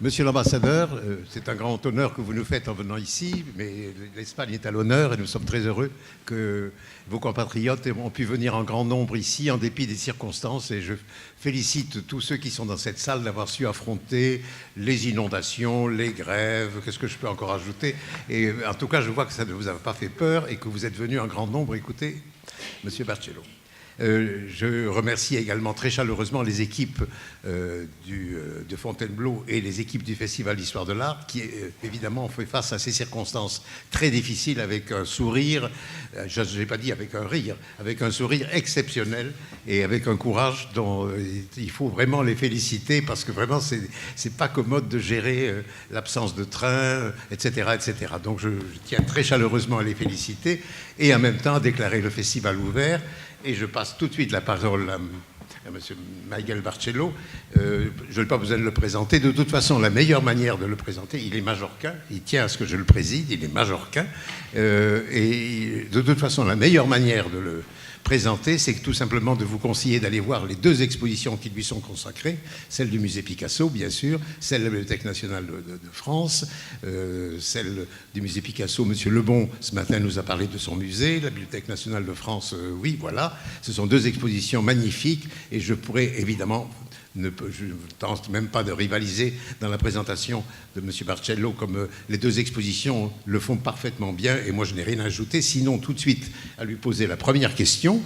Monsieur l'ambassadeur, c'est un grand honneur que vous nous faites en venant ici, mais l'Espagne est à l'honneur et nous sommes très heureux que vos compatriotes ont pu venir en grand nombre ici en dépit des circonstances et je félicite tous ceux qui sont dans cette salle d'avoir su affronter les inondations, les grèves, qu'est-ce que je peux encore ajouter. Et en tout cas, je vois que ça ne vous a pas fait peur et que vous êtes venus en grand nombre écouter Monsieur Barcelo. Je remercie également très chaleureusement les équipes de Fontainebleau et les équipes du Festival d'Histoire de l'Art qui, évidemment, ont fait face à ces circonstances très difficiles avec un sourire, je n'ai pas dit avec un rire, avec un sourire exceptionnel et avec un courage dont il faut vraiment les féliciter parce que vraiment, c'est pas commode de gérer l'absence de train, etc., etc. Donc, je tiens très chaleureusement à les féliciter et en même temps à déclarer le festival ouvert. Et je passe tout de suite la parole à M. Miguel Barcelo. Je n'ai pas besoin de le présenter. De toute façon, la meilleure manière de le présenter, il est majorquin, il tient à ce que je le préside, il est majorquin. Et de toute façon, la meilleure manière de le présenter, c'est tout simplement de vous conseiller d'aller voir les deux expositions qui lui sont consacrées, celle du musée Picasso, bien sûr, celle de la Bibliothèque nationale de France, celle du musée Picasso. Monsieur Lebon, ce matin, nous a parlé de son musée, la Bibliothèque nationale de France, oui, voilà. Ce sont deux expositions magnifiques et je pourrais évidemment... je ne tente même pas de rivaliser dans la présentation de M. Barcelo comme les deux expositions le font parfaitement bien et moi je n'ai rien à ajouter, sinon tout de suite à lui poser la première question.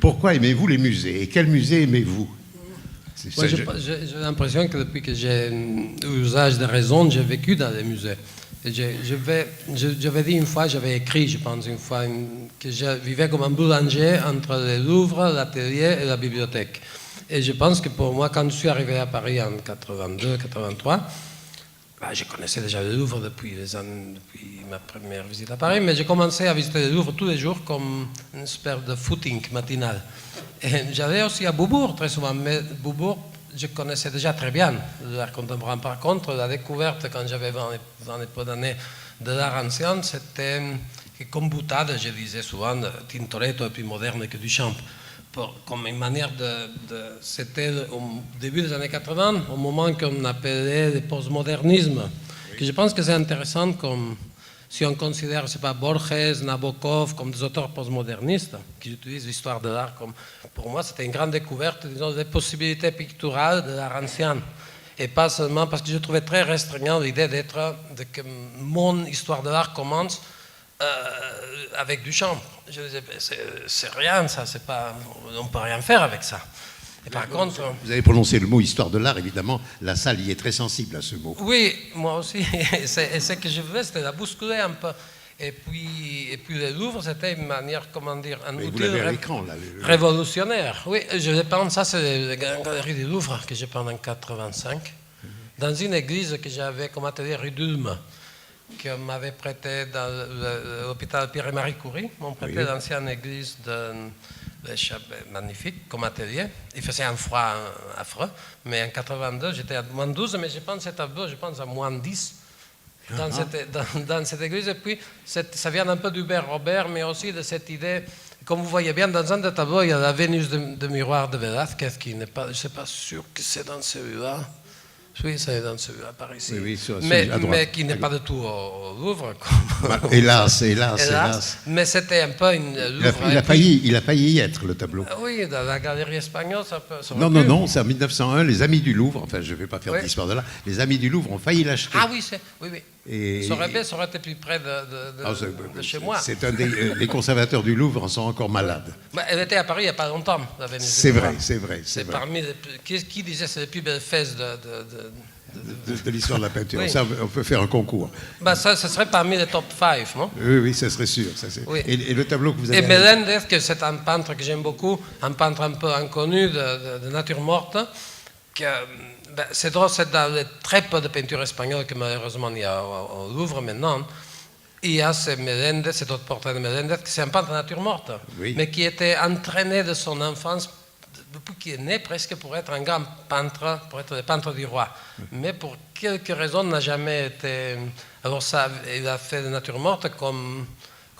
Pourquoi aimez-vous les musées et quel musée aimez-vous? Ouais, j'ai l'impression que depuis que j'ai usage de raison, j'ai vécu dans les musées. J'avais dit une fois, j'avais écrit, je pense, une fois, que je vivais comme un boulanger entre le Louvre, l'atelier et la bibliothèque. Et je pense que pour moi, quand je suis arrivé à Paris en 82-83, je connaissais déjà le Louvre depuis ma première visite à Paris, mais j'ai commencé à visiter le Louvre tous les jours comme une espèce de footing matinal. Et j'allais aussi à Beaubourg très souvent, mais Beaubourg, je connaissais déjà très bien l'art contemporain. Par contre, la découverte, quand j'avais 20 et peu d'années de l'art ancien, c'était que comme boutade, je disais souvent, Tintoretto est plus moderne que Duchamp. Comme une manière c'était au début des années 80, au moment qu'on appelait le postmodernisme, oui. Que je pense que c'est intéressant comme si on considère, je sais pas, Borges, Nabokov comme des auteurs postmodernistes qui utilisent l'histoire de l'art comme, pour moi, c'était une grande découverte, disons, des possibilités picturales de l'art ancien. Et pas seulement parce que je trouvais très restreignant l'idée que mon histoire de l'art commence avec Duchamp. Je disais, c'est rien, ça, c'est pas, on ne peut rien faire avec ça. Et par contre, vous avez prononcé le mot histoire de l'art, évidemment, la salle y est très sensible à ce mot. Oui, moi aussi. Et ce que je voulais, c'était la bousculer un peu. Et puis le Louvre, c'était une manière, comment dire, un outil révolutionnaire. Oui, je pense, ça c'est la galerie du Louvre que j'ai peint en 85, dans une église que j'avais comme atelier rue d'Ulm, que m'avait prêté dans l'hôpital Pierre-Marie Curie, m'ont prêté oui. L'ancienne église de magnifique comme atelier. Il faisait un froid affreux, mais en 82, j'étais à moins 12, mais je pense à moins 10 dans cette église. Et puis, ça vient un peu d'Hubert Robert, mais aussi de cette idée, comme vous voyez bien, dans un des tableaux, il y a la Vénus de miroir de Velázquez, qui n'est pas, je ne suis pas sûr que c'est dans celui-là. Oui, c'est dans celui-là, par ici. Oui, mais qui n'est pas du tout au Louvre. Hélas. Mais c'était un peu une Louvre. Il a failli y être, le tableau. Oui, dans la galerie espagnole, ça peut... Non, c'est en 1901, les Amis du Louvre, enfin, je ne vais pas faire d'histoire de là, les Amis du Louvre ont failli l'acheter. Ah oui, oui. Et ça aurait été plus près de chez moi. C'est les conservateurs du Louvre en sont encore malades. Elle était à Paris il n'y a pas longtemps, la Vénus. C'est vrai. C'est parmi qui disait c'est les plus belles fesses de l'histoire de la peinture. Oui. Ça, on peut faire un concours. Ça serait parmi les top 5, non? Oui, ça serait sûr. Oui. Et le tableau que vous avez... Et Melendez, que c'est un peintre que j'aime beaucoup, un peintre un peu inconnu de nature morte, c'est drôle, c'est dans les très peu de peintures espagnoles que malheureusement il y a au Louvre maintenant. Il y a cet autre portrait de Melendez, qui c'est un peintre de nature morte, oui. Mais qui était entraîné de son enfance, depuis qu'il est né, presque pour être un grand peintre, pour être le peintre du roi. Mais pour quelques raisons, n'a jamais été... Alors ça, il a fait de nature morte comme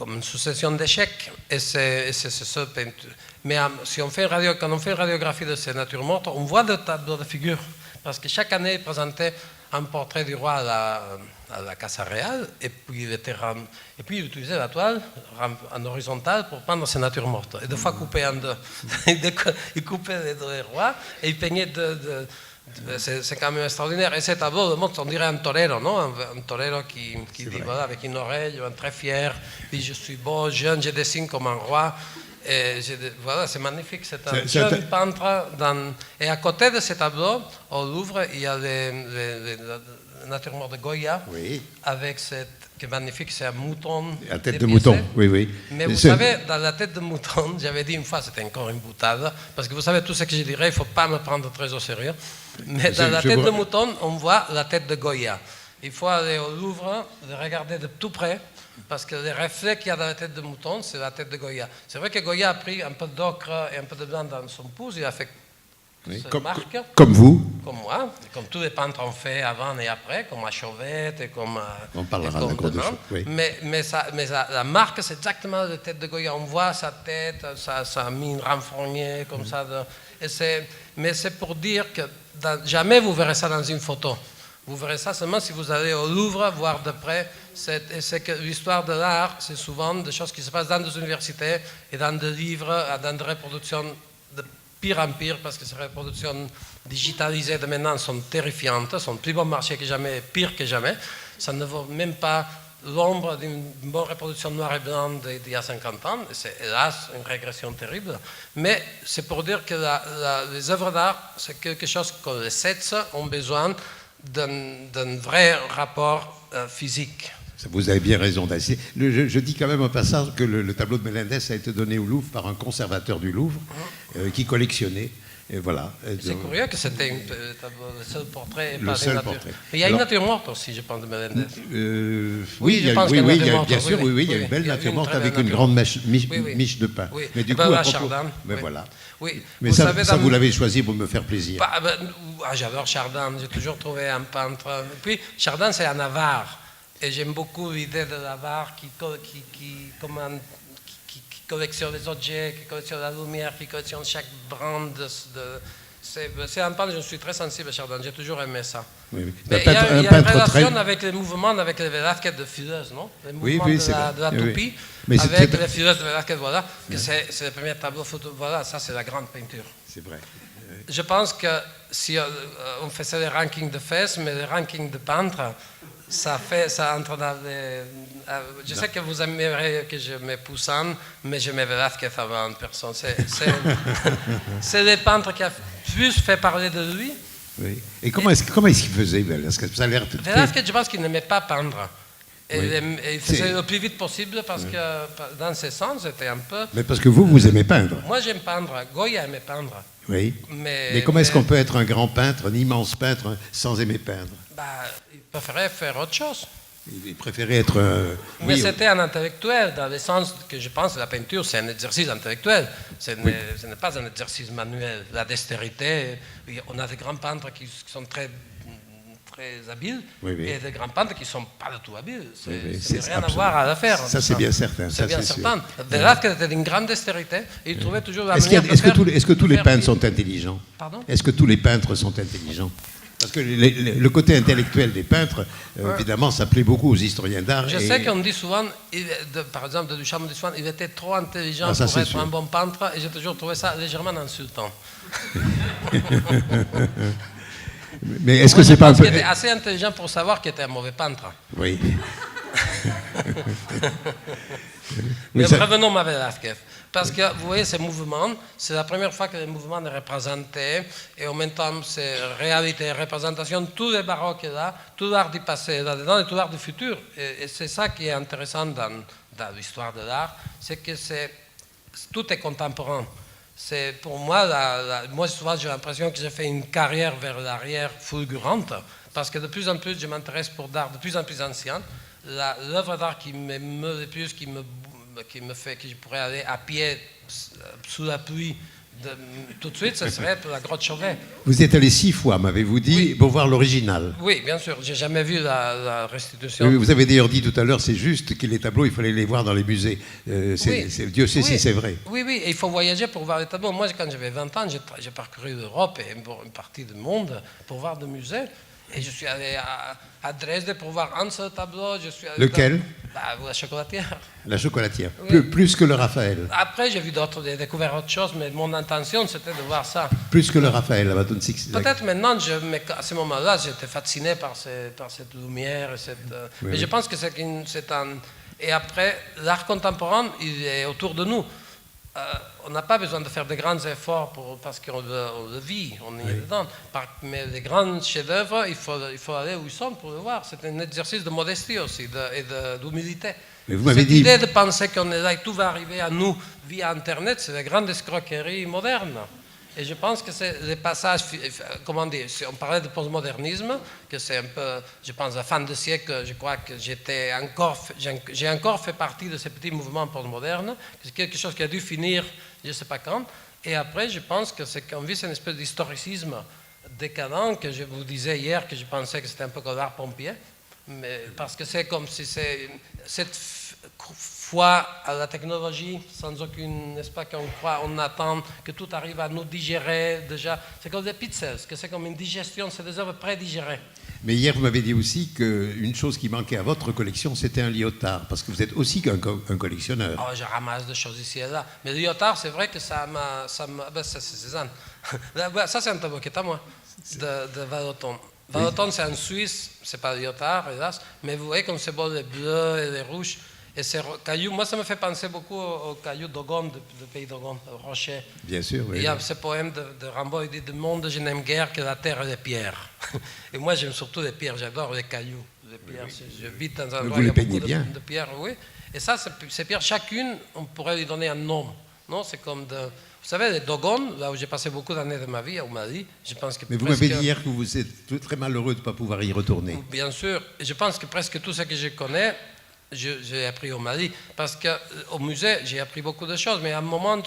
une succession d'échecs. Et c'est ce peinture. Mais si on fait quand on fait une radiographie de ces natures mortes, on voit des tableaux de figures. Parce que chaque année, il présentait un portrait du roi à la Casa Real, et puis il utilisait la toile en horizontale pour peindre ses natures mortes. Et deux fois coupé en deux. Il coupait les deux rois et il peignait c'est quand même extraordinaire. Et cet tableau le montre, on dirait un torero, non? Un torero qui dit, voilà, avec une oreille, très fier, dit je suis beau, jeune, je dessine comme un roi. Et voilà, c'est magnifique, c'est un jeune peintre. Et à côté de ce tableau, au Louvre, il y a la nature morte de Goya, avec qui est magnifique, c'est un mouton. La tête de mouton, oui. Mais vous savez, dans la tête de mouton, j'avais dit une fois, c'était encore une boutade, parce que vous savez, tout ce que je dirais, il ne faut pas me prendre très au sérieux. Mais dans la tête de mouton, on voit la tête de Goya. Il faut aller au Louvre, le regarder de tout près, parce que les reflets qu'il y a dans la tête de mouton, c'est la tête de Goya. C'est vrai que Goya a pris un peu d'ocre et un peu de blanc dans son pouce, il a fait marque. Comme vous. Comme moi, comme tous les peintres ont fait avant et après, comme à Chauvet et comme on parlera de gros de choses, oui. Mais la marque, c'est exactement la tête de Goya. On voit sa tête, sa mine renfrognée, comme ça. Mais c'est pour dire que jamais vous verrez ça dans une photo. Vous verrez ça seulement si vous allez au Louvre voir de près. C'est que l'histoire de l'art, c'est souvent des choses qui se passent dans des universités et dans des livres, dans des reproductions de pire en pire, parce que ces reproductions digitalisées de maintenant sont terrifiantes, sont plus bon marché que jamais, pire que jamais. Ça ne vaut même pas l'ombre d'une bonne reproduction noir et blanc d'il y a 50 ans. C'est hélas une régression terrible. Mais c'est pour dire que les œuvres d'art, c'est quelque chose que les sets ont besoin d'un vrai rapport physique. Vous avez bien raison. Je dis quand même en passant que le tableau de Melendez a été donné au Louvre par un conservateur du Louvre qui collectionnait. Et voilà. C'est curieux que c'était le seul portrait. Le seul portrait. Mais il y a une nature morte aussi, je pense, de Melendez. Oui, bien sûr, il y a une belle nature morte avec une grande miche de pain. Oui. Mais du coup, à propos, voilà. Oui. Mais ça, vous l'avez choisi pour me faire plaisir. J'adore Chardin, j'ai toujours trouvé un peintre. Et puis, Chardin, c'est à Navarre. Et j'aime beaucoup l'idée de Navarre qui collectionne les objets, qui collectionne la lumière, qui collectionne chaque brand c'est un peintre, je suis très sensible à Chardin, j'ai toujours aimé ça. Oui. Mais il y a une relation avec les mouvements, avec les Velázquez de Fileuze, non? Les mouvements de la toupie, avec les Fileuze de Velázquez, voilà, que c'est le premier tableau photo, voilà, ça c'est la grande peinture. C'est vrai. Je pense que si on faisait les rankings de fesses, mais les rankings de peintres, ça entre dans les... Je sais que vous aimeriez que je me Poussin, mais je me Velázquez avant en personne. C'est le peintre qui a plus fait parler de lui. Oui. Et comment est-ce qu'il faisait, Velázquez? Velázquez, je pense qu'il n'aimait pas peindre. Il faisait le plus vite possible parce que dans ce sens, c'était un peu... Mais parce que vous aimez peindre. Moi, j'aime peindre. Goya aimait peindre. Oui. Mais comment est-ce qu'on peut être un grand peintre, un immense peintre, sans aimer peindre? Il préférait faire autre chose. Il préférait être... Mais c'était un intellectuel, dans le sens que je pense que la peinture, c'est un exercice intellectuel. Ce n'est pas un exercice manuel. La dextérité, on a des grands peintres qui sont très habiles et des grands peintres qui ne sont pas du tout habiles. C'est rien à voir à faire. Ça, c'est bien certain. C'est bien certain. Velázquez était d'une grande dextérité et il trouvait toujours la manière de faire... Est-ce que tous les peintres sont intelligents? Pardon? Est-ce que tous les peintres sont intelligents? Parce que le côté intellectuel des peintres, évidemment, ça plaît beaucoup aux historiens d'art. Je sais qu'on dit souvent, par exemple, de Duchamp, on dit souvent il était trop intelligent pour être un bon peintre, et j'ai toujours trouvé ça légèrement insultant. Mais est-ce que c'est pas un peu... Il était assez intelligent pour savoir qu'il était un mauvais peintre. Oui. Mais revenons à Velázquez. Parce que vous voyez, ces mouvements, c'est la première fois que les mouvements est représenté, et en même temps, c'est réalité, représentation, tout le baroque est là, tout l'art du passé est là-dedans et tout l'art du futur. Et c'est ça qui est intéressant dans l'histoire de l'art, c'est que tout est contemporain. C'est pour moi, moi souvent j'ai l'impression que j'ai fait une carrière vers l'arrière fulgurante, parce que de plus en plus je m'intéresse pour l'art de plus en plus ancien. L'œuvre d'art qui m'émeut le plus, qui me fait que je pourrais aller à pied sous la pluie tout de suite, ce serait pour la grotte Chauvet. Vous êtes allé 6 fois, m'avez-vous dit, pour voir l'original? Oui, bien sûr. J'ai jamais vu la restitution. Oui, vous avez d'ailleurs dit tout à l'heure, c'est juste que les tableaux, il fallait les voir dans les musées. Dieu sait si c'est vrai. Oui, et il faut voyager pour voir les tableaux. Moi, quand j'avais 20 ans, j'ai parcouru l'Europe et une partie du monde pour voir des musées. Et je suis allé à Dresde pour voir un seul tableau. Lequel? La chocolatière. La chocolatière. Oui. Plus que le Raphaël. Après, j'ai découvert autre chose, mais mon intention, c'était de voir ça. Plus que le Raphaël, la Madone Six. Peut-être maintenant, mais à ce moment-là, j'étais fasciné par cette lumière. Mais je pense que c'est un... Et après, l'art contemporain, il est autour de nous. On n'a pas besoin de faire de grands efforts parce qu'on le vit, on est dedans. Mais les grands chefs-d'œuvre, il faut aller où ils sont pour le voir. C'est un exercice de modestie aussi et d'humilité. Mais vous m'avez dit... L'idée de penser qu'on est là et tout va arriver à nous via Internet, c'est la grande escroquerie moderne. Et je pense que c'est les passages, comment dire, si on parlait de postmodernisme, que c'est un peu, je pense, à la fin du siècle, je crois que j'ai encore fait partie de ces petits mouvements postmodernes, c'est quelque chose qui a dû finir, je ne sais pas quand. Et après, je pense que c'est qu'on vit une espèce d'historicisme décadent, que je vous disais hier, que je pensais que c'était un peu comme l'art pompier, mais parce que c'est comme si c'est cette foi à la technologie, sans aucune, n'est-ce pas, qu'on croit, on attend que tout arrive à nous digérer déjà. C'est comme des pizzas, que c'est comme une digestion, c'est des œuvres pré-digérées. Mais hier, vous m'avez dit aussi qu'une chose qui manquait à votre collection, c'était un lyotard, parce que vous êtes aussi un collectionneur. Oh, je ramasse des choses ici et là. Mais le lyotard, c'est vrai que ça m'a... c'est Cézanne. Ça, c'est un tableau qui est à moi, de Vallotton. Vallotton, c'est en Suisse, c'est pas le lyotard, hélas, mais vous voyez comme c'est beau les bleus et les rouges. Et ces cailloux, moi, ça me fait penser beaucoup aux cailloux d'Ogon, du pays d'Ogon, au rocher. Bien sûr, oui. Il y a ce poème de Rimbaud, il dit « De monde, je n'aime guère que la terre et les pierres. » Et moi, j'aime surtout les pierres, j'adore les cailloux. Les pierres, je vis dans un endroit où il y a beaucoup de pierres. Oui. Et ça, ces pierres, chacune, on pourrait lui donner un nom. Non, c'est comme de... Vous savez, les Dogon, là où j'ai passé beaucoup d'années de ma vie, au Mali, je pense que... Mais vous m'avez dit hier que vous êtes très malheureux de ne pas pouvoir y retourner. Bien sûr. Et je pense que presque tout ce que je connais, j'ai appris au Mali. Parce qu'au musée, j'ai appris beaucoup de choses, mais à un moment,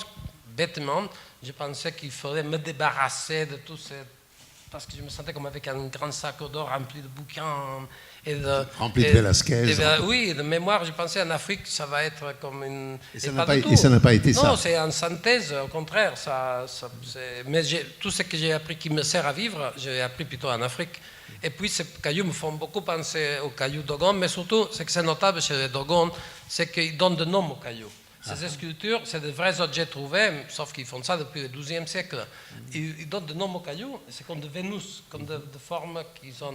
bêtement, je pensais qu'il fallait me débarrasser de tout ce... Parce que je me sentais comme avec un grand sac d'or rempli de bouquins. Rempli de Velasquez. Oui, de mémoire, je pensais en Afrique, ça va être comme une... Et ça n'a pas été ça. Non, c'est en synthèse, au contraire. Mais tout ce que j'ai appris qui me sert à vivre, j'ai appris plutôt en Afrique. Et puis ces cailloux me font beaucoup penser aux cailloux Dogon, mais surtout, ce que c'est notable chez les Dogon, c'est qu'ils donnent de nom aux cailloux. Ces sculptures, c'est de vrais objets trouvés, sauf qu'ils font ça depuis le XIIe siècle. Ils donnent de nom aux cailloux, c'est comme de Vénus, comme de formes qui sont...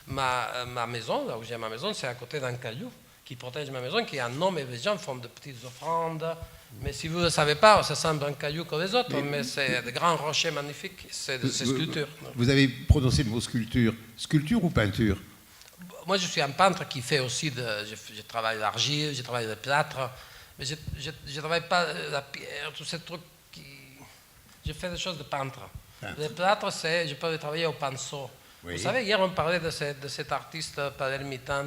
Ma maison, là où j'ai ma maison, c'est à côté d'un caillou qui protège ma maison, qui a un nom, et les gens font de petites offrandes. Mais si vous ne le savez pas, ça semble un caillou comme les autres, mais c'est de grands rochers magnifiques, c'est de ces sculptures. Vous avez prononcé le mot sculpture. Sculpture ou peinture? Moi, je suis un peintre qui fait aussi je travaille l'argile, je travaille le plâtre, mais je ne travaille pas la pierre, tous ces trucs qui... Je fais des choses de peintre. Le plâtre, je peux le travailler au pinceau. Oui. Vous savez, hier on parlait de cet artiste palermitain,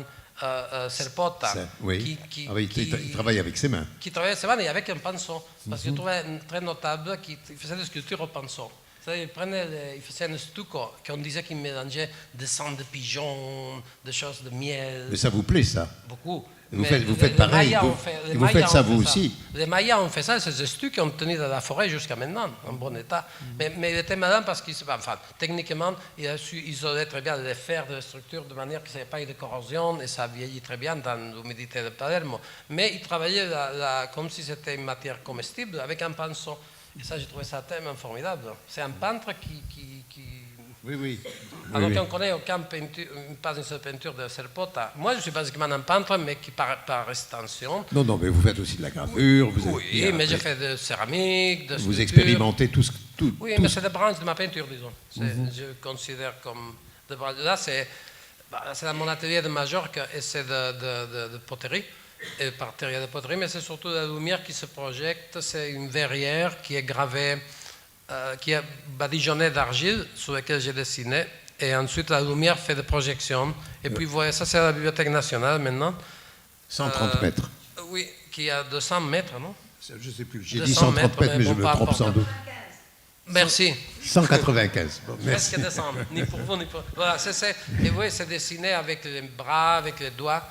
Serpota, qui travaille avec ses mains. Qui travaille avec ses mains et avec un pinceau. Parce que je trouvais très notable qu'il faisait des sculptures au pinceau. Il faisait un stucco qu'on disait qu'il mélangeait des sangs de pigeons, des choses de miel. Mais ça vous plaît, ça? Beaucoup. Vous faites pareil. Vous faites ça vous aussi. Les Mayas ont fait ça, c'est des stucs qui ont tenu dans la forêt jusqu'à maintenant, en bon état. Mais il était malin parce qu'il, techniquement, il a su isoler très bien les fers de la structure de manière qu'il n'y avait pas eu de corrosion et ça vieillit très bien dans l'humidité de Palermo. Mais il travaillait comme si c'était une matière comestible avec un pinceau. Et ça, j'ai trouvé ça tellement formidable. C'est un peintre qui... Oui. Alors qu'on connaît aucune peinture, pas une seule peinture de Serpota. Moi, je suis basiquement un peintre, mais qui par extension. Non, mais vous faites aussi de la gravure. Oui, mais je fais de céramique, de sculpture. Vous expérimentez tout. Oui, mais c'est des branches de ma peinture, disons. Je considère comme... Là, c'est dans mon atelier de Majorque et c'est de poterie. Et par terre de poterie, mais c'est surtout la lumière qui se projette. C'est une verrière qui est gravée, qui est badigeonnée d'argile sur laquelle j'ai dessiné. Et ensuite, la lumière fait des projections. Et puis, vous voyez, ça, c'est à la Bibliothèque nationale maintenant. 130 mètres. Oui, qui a 200 mètres, non? Je ne sais plus. J'ai dit 130 mètres, mais je me trompe sans doute. Merci. 195. Bon, presque 200, ni pour vous, ni pour... Voilà, et oui, c'est dessiné avec les bras, avec les doigts,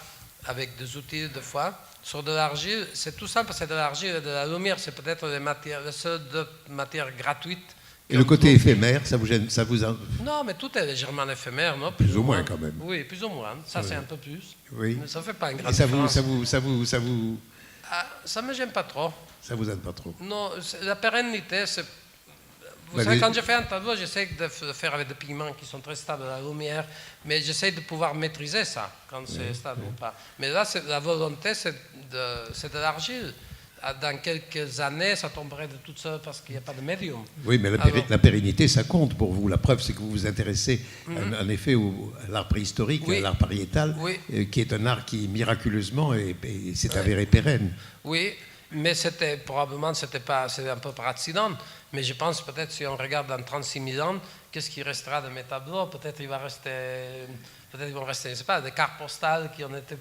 avec des outils de fois, sur de l'argile. C'est tout simple, c'est de l'argile et de la lumière. C'est peut-être les seules deux matières gratuites Et le côté éphémère, ça vous gêne, ça vous... Non, mais tout est légèrement éphémère, non? Plus ou moins, quand même. Oui, plus ou moins. Ça, c'est un peu plus. Oui. Mais ça ne fait pas une grande ça différence. Ça ne me gêne pas trop. Ça vous aide pas trop? Non, la pérennité, c'est... Vous savez, quand je fais un tableau, j'essaie de le faire avec des pigments qui sont très stables à la lumière, mais j'essaie de pouvoir maîtriser ça, quand c'est stable ou pas. Mais là, la volonté, c'est de l'argile. Dans quelques années, ça tomberait de toute seule parce qu'il n'y a pas de médium. Oui, mais la pérennité, ça compte pour vous. La preuve, c'est que vous vous intéressez en effet à l'art préhistorique, à l'art pariétal, qui est un art qui, miraculeusement, s'est avéré pérenne. Oui, mais c'était un peu par accident. Mais je pense peut-être si on regarde dans 36 000 ans, qu'est-ce qui restera de mes tableaux? Peut-être ils vont rester, je ne sais pas, des cartes postales qui ont été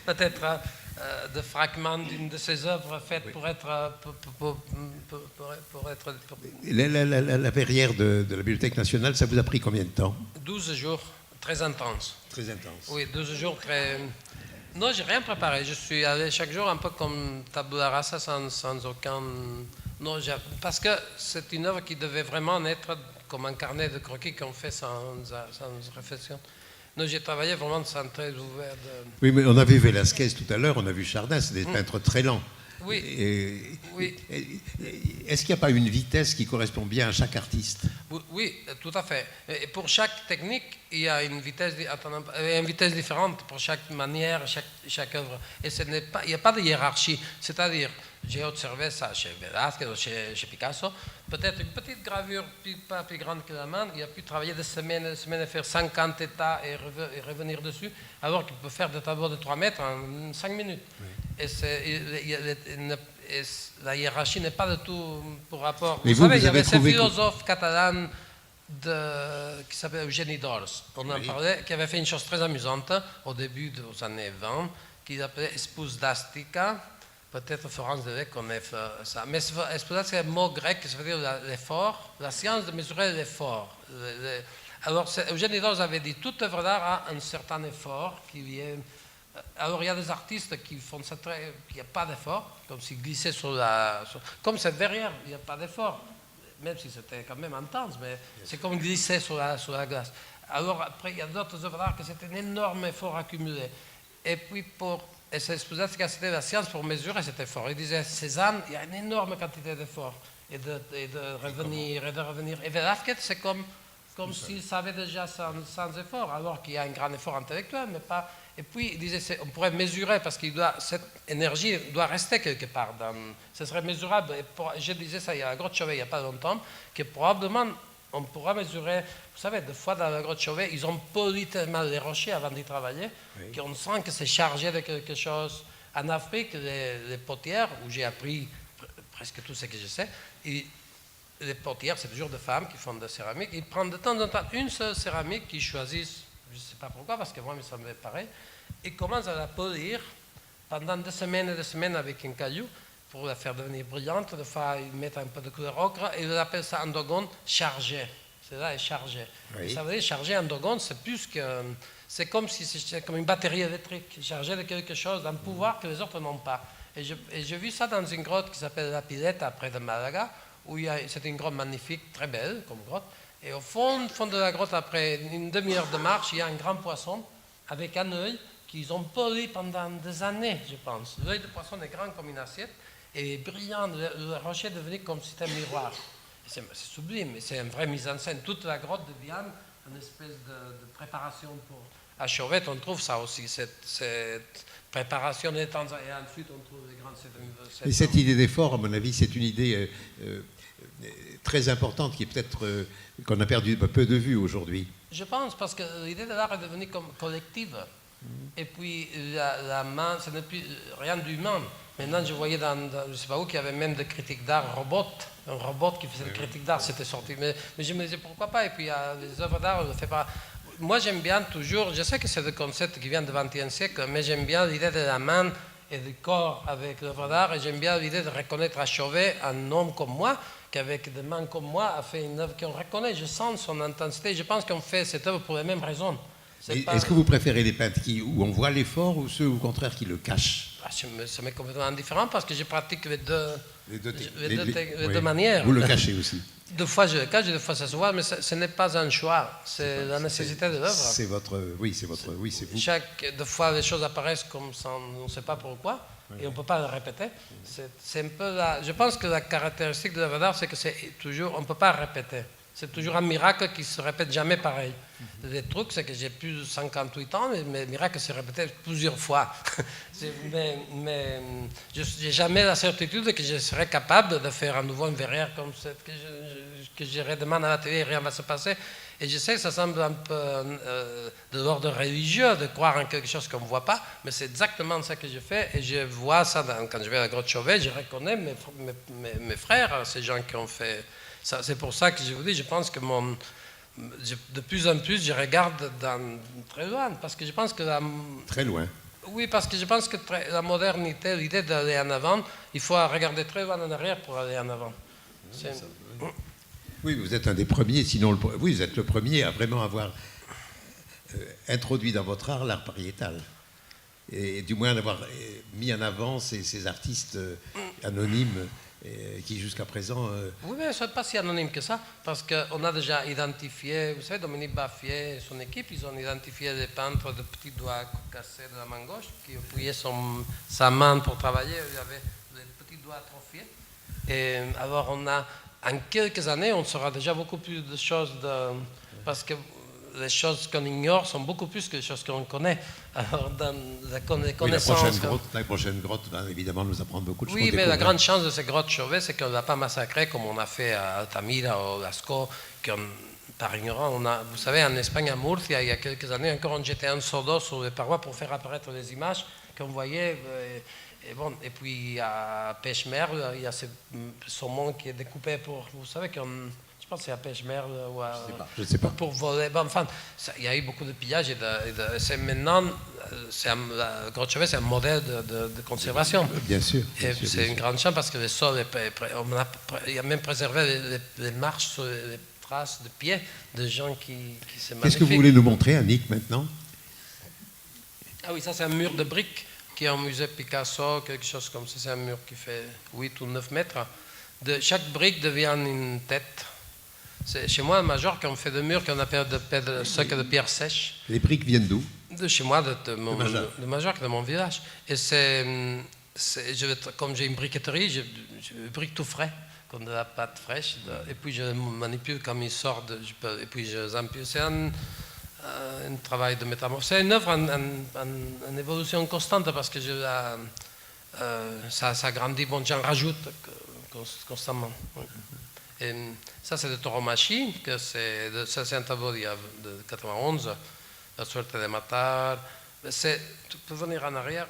peut-être des fragments d'une de ces œuvres faites pour être La verrière de la Bibliothèque nationale, ça vous a pris combien de temps? 12 jours, très intense. Très intense. Oui, 12 jours très... Non, j'ai rien préparé. Je suis allé chaque jour un peu comme tabula rasa sans aucun... Non, parce que c'est une œuvre qui devait vraiment être comme un carnet de croquis qu'on fait sans réflexion. Non, j'ai travaillé vraiment sans très ouvert. Oui, mais on a vu Velázquez tout à l'heure, on a vu Chardin, c'est des peintres très lents. Oui. Est-ce qu'il n'y a pas une vitesse qui correspond bien à chaque artiste? Oui, tout à fait. Et pour chaque technique, il y a une vitesse différente pour chaque manière, chaque œuvre. Et il n'y a pas de hiérarchie. C'est-à-dire, j'ai observé ça chez Velázquez ou chez Picasso. Peut-être une petite gravure pas plus grande que la main, il a pu travailler des semaines et faire 50 états et revenir dessus, alors qu'il peut faire des tableaux de 3 mètres en 5 minutes. Oui. Et la hiérarchie n'est pas du tout pour rapport. Mais vous savez, il y avait ce philosophe catalan qui s'appelait Eugène Dors, on en parlait, qui avait fait une chose très amusante au début des années 20, qu'il appelait Spous d'Astica. Peut-être Florence Delay connaît ça. Mais c'est un mot grec qui veut dire l'effort, la science de mesurer l'effort. Alors, Eugène Dors avait dit toute œuvre d'art a un certain effort qui est. Alors, il y a des artistes qui font ça qu'il n'y a pas d'effort, comme s'ils glissaient comme cette verrière, il n'y a pas d'effort, même si c'était quand même intense, mais c'est comme glisser sur la glace. Alors, après, il y a d'autres œuvres d'art que c'est un énorme effort accumulé. Et puis, et c'est supposé que c'était la science pour mesurer cet effort. Il disait, Cézanne, il y a une énorme quantité d'efforts, et de revenir, et de revenir. Et Velázquez, c'est comme s'il savait déjà sans effort, alors qu'il y a un grand effort intellectuel, mais pas... Et puis, il disait, on pourrait mesurer, parce que cette énergie doit rester quelque part. Ce serait mesurable. Et je disais ça il y a la grotte Chauvet, il n'y a pas longtemps, que probablement, on pourra mesurer... Vous savez, des fois, dans la grotte Chauvet, ils ont poli tellement les rochers avant d'y travailler, qu'on sent que c'est chargé de quelque chose. En Afrique, les potières, où j'ai appris presque tout ce que je sais, les potières, c'est toujours des femmes qui font de la céramique. Ils prennent de temps en temps une seule céramique qu'ils choisissent, je ne sais pas pourquoi, parce que moi, ça me fait pareil, et commencent à la polir pendant des semaines et des semaines avec un caillou pour la faire devenir brillante. Des fois, ils mettent un peu de couleur ocre et ils appellent ça en dogon chargé. C'est-là est chargé. Oui. Ça veut dire chargé en dogon, c'est plus que... C'est comme si c'était comme une batterie électrique, chargée de quelque chose, d'un pouvoir que les autres n'ont pas. Et j'ai vu ça dans une grotte qui s'appelle La Pileta, près de Malaga, où c'était une grotte magnifique, très belle comme grotte. Et au fond de la grotte, après une demi-heure de marche, il y a un grand poisson avec un œil qu'ils ont poli pendant des années, je pense. L'œil de poisson est grand comme une assiette et brillant. Le rocher est devenu comme si c'était un miroir. C'est sublime, c'est une vraie mise en scène. Toute la grotte devient une espèce de préparation pour... À Chauvet, on trouve ça aussi, cette préparation des temps. Et ensuite, on trouve les grandes... Et cette idée d'effort, à mon avis, c'est une idée très importante qui est peut-être qu'on a perdu un peu de vue aujourd'hui. Je pense, parce que l'idée de l'art est devenue comme collective. Et puis, la main, ce n'est plus rien d'humain. Maintenant, je voyais je ne sais pas où, qu'il y avait même des critiques d'art robots. Un robot qui faisait des critiques d'art, c'était sorti. Mais je me disais, pourquoi pas? Et puis, les œuvres d'art, on ne le fait pas. Moi, j'aime bien toujours, je sais que c'est des concepts qui viennent du XXe siècle, mais j'aime bien l'idée de la main et du corps avec l'œuvre d'art. Et j'aime bien l'idée de reconnaître à Chauvet un homme comme moi, qui avec des mains comme moi, a fait une œuvre qu'on reconnaît. Je sens son intensité. Je pense qu'on fait cette œuvre pour les mêmes raisons. Est-ce que vous préférez les peintres où on voit l'effort ou ceux au contraire qui le cachent? ça m'est complètement indifférent parce que je pratique les deux oui. manières. Vous le cachez aussi. Deux fois je le cache, deux fois ça se voit, mais ce n'est pas un choix, c'est la nécessité de l'œuvre. C'est vous. Deux fois les choses apparaissent comme ça, on ne sait pas pourquoi, et on ne peut pas le répéter. C'est un peu je pense que la caractéristique de l'œuvre d'art, c'est que on ne peut pas répéter. C'est toujours un miracle qui ne se répète jamais pareil. Le truc, c'est que j'ai plus de 58 ans, mais mes miracles se répètent plusieurs fois. mais je n'ai jamais la certitude que je serai capable de faire à nouveau une verrière comme cette, que je redemande à la télé et rien ne va se passer. Et je sais que ça semble un peu de l'ordre religieux de croire en quelque chose qu'on ne voit pas, mais c'est exactement ça que je fais. Et je vois ça quand je vais à la grotte Chauvet, je reconnais mes frères, ces gens qui ont fait ça. C'est pour ça que je vous dis, je pense que de plus en plus, je regarde très loin, parce que je pense que Très loin. Oui, parce que je pense que la modernité, l'idée d'aller en avant, il faut regarder très loin en arrière pour aller en avant. Oui, vous êtes un des premiers, sinon vous êtes le premier à vraiment avoir introduit dans votre art l'art pariétal. Et du moins d'avoir mis en avant ces artistes anonymes qui jusqu'à présent... Oui, mais ce n'est pas si anonyme que ça, parce qu'on a déjà identifié, vous savez, Dominique Baffier et son équipe, ils ont identifié des peintres de petits doigts cassés de la main gauche, qui appuyaient sa main pour travailler, il y avait des petits doigts atrophiés. Et alors en quelques années, on saura déjà beaucoup plus de choses, parce que les choses qu'on ignore sont beaucoup plus que les choses qu'on connaît. Alors, dans les connaissances... La prochaine grotte va évidemment nous apprendre beaucoup de choses. Oui, mais la grande chance de ces grottes Chauvet, c'est qu'on ne l'a pas massacré comme on a fait à Altamira ou à Lascaux, par ignorant. Vous savez, en Espagne, à Murcia, il y a quelques années, encore on jetait un seau d'eau sur les parois pour faire apparaître les images qu'on voyait. Et puis à Pêche-Merle, il y a ce saumon qui est découpé pour... Vous savez je pense que c'est à Pêche-Merle ou à... Je ne sais pas. Pour voler. Enfin, il y a eu beaucoup de pillages. C'est maintenant, la grotte Chauvet, c'est un modèle de conservation. Bien sûr. C'est une grande chance parce que le sol, il y a même préservé les marches sur les traces de pieds de gens qui c'est magnifique. Qu'est-ce que vous voulez nous montrer, Annick, maintenant? Ah oui, ça c'est un mur de briques qui est au musée Picasso, quelque chose comme ça. C'est un mur qui fait 8 ou 9 mètres. Chaque brique devient une tête. C'est chez moi, à Majorque, on fait des murs qu'on appelle de socle de pierre sèche. Les briques viennent d'où? De chez moi, de Majorque, de mon village. Et comme j'ai une briqueterie, je brique tout frais, comme de la pâte fraîche. Et puis je manipule comme il sort. Et puis je empile. C'est un travail de métamorphose. C'est une œuvre en évolution constante parce que ça grandit, bon, j'en rajoute constamment. Et ça, c'est de Tauromachie, ça c'est un tableau de 91, La suerte de matar. Tu peux venir en arrière.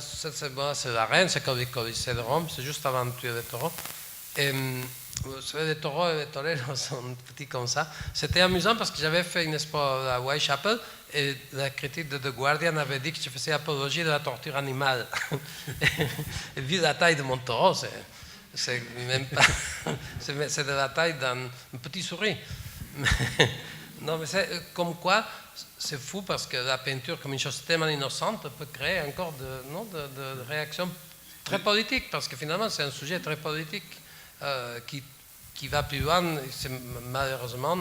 C'est la reine, c'est comme le Colisée de Rome, c'est juste avant de tuer les taureaux. Et vous savez, les taureaux et les toreros sont petits comme ça. C'était amusant parce que j'avais fait une expo à Whitechapel et la critique de The Guardian avait dit que je faisais apologie de la torture animale. Et vu la taille de mon taureau, c'est de la taille d'un petit souris. Non, mais c'est comme quoi, c'est fou parce que la peinture, comme une chose tellement innocente, peut créer encore de réactions très politiques, parce que finalement, c'est un sujet très politique qui va plus loin. Malheureusement,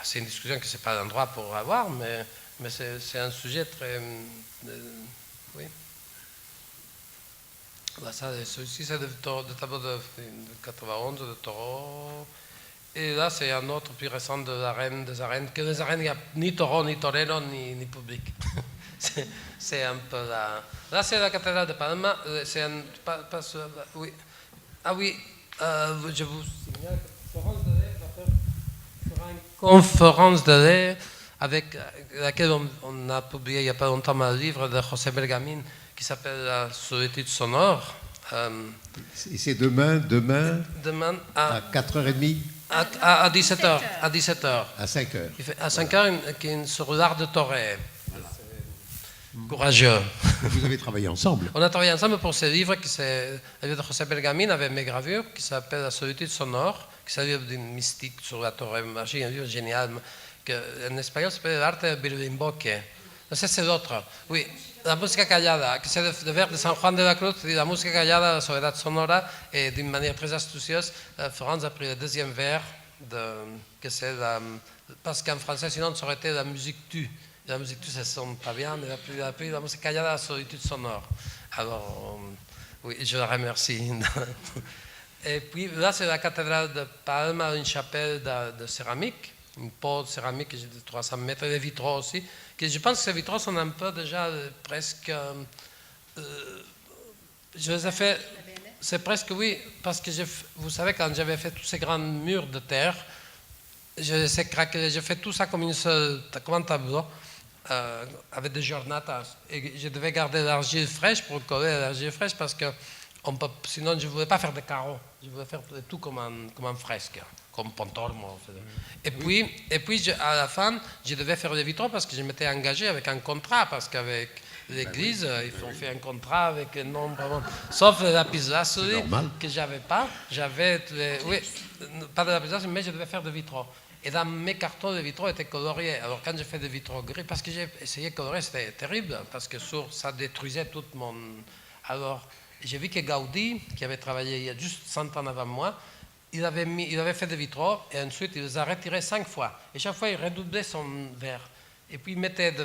c'est une discussion que ce n'est pas l'endroit pour avoir, mais c'est un sujet très... oui. Là, celui-ci, c'est le tableau de 91 de Taureau. Et là, c'est un autre plus récent de la reine des arènes. Que les arènes, il n'y a ni taureau, ni torero, ni public. C'est un peu la... Là, c'est la cathédrale de Palma. C'est un... oui. Ah oui, je vous signale que Florence Delay fera une conférence de lait avec laquelle on a publié il n'y a pas longtemps un livre de José Bergamin qui s'appelle La solitude sonore. Et c'est demain à 4h30 à 17h. À 17h. À 5h. À 5h, sur l'art de Toré. Courageux. Vous avez travaillé ensemble. On a travaillé ensemble pour ce livre, le livre de José Bergamin avec mes gravures, qui s'appelle La solitude sonore, qui s'agit d'une mystique sur la Torre. Un livre génial, en espagnol, ça s'appelle L'arte del Birimboque. Ça, c'est l'autre. Oui. La música callada, que c'est le vers de San Juan de la Cruz, la música callada, la soledad sonora, et d'une manière très astucieuse, Franz a pris le deuxième vers, que c'est parce qu'en français, sinon, ça aurait été la musique tue. La musique tue, ça ne sonne pas bien, mais il a pris la musique callada, la solitude sonore. Alors, oui, je le remercie. Et puis là, c'est la cathédrale de Palma, une chapelle de céramique, une pot de céramique de 300 mètres, des vitraux aussi. Que je pense que ces vitraux sont un peu déjà presque. Je les ai fait. C'est presque, oui, parce que vous savez, quand j'avais fait tous ces grands murs de terre, je les ai craqués, j'ai fait tout ça comme un tableau, avec des jornatas. Et je devais garder l'argile fraîche pour coller l'argile fraîche parce que sinon je ne voulais pas faire de carreaux, je voulais faire tout comme un fresque, comme Pontormo. Et puis à la fin, je devais faire des vitraux parce que je m'étais engagé avec un contrat, parce qu'avec l'église, ils ont fait un contrat avec un nombre, sauf la lapislazuli que j'avais pas. Pas de lapislazuli, mais je devais faire des vitraux. Et dans mes cartons, les vitraux étaient coloriés. Alors quand j'ai fait des vitraux gris, parce que j'ai essayé de colorer, c'était terrible, parce que ça détruisait tout mon... Alors j'ai vu que Gaudí, qui avait travaillé il y a juste 100 ans avant moi, il avait fait des vitraux, et ensuite il les a retirés 5 fois. Et chaque fois, il redoublait son verre. Et puis il mettait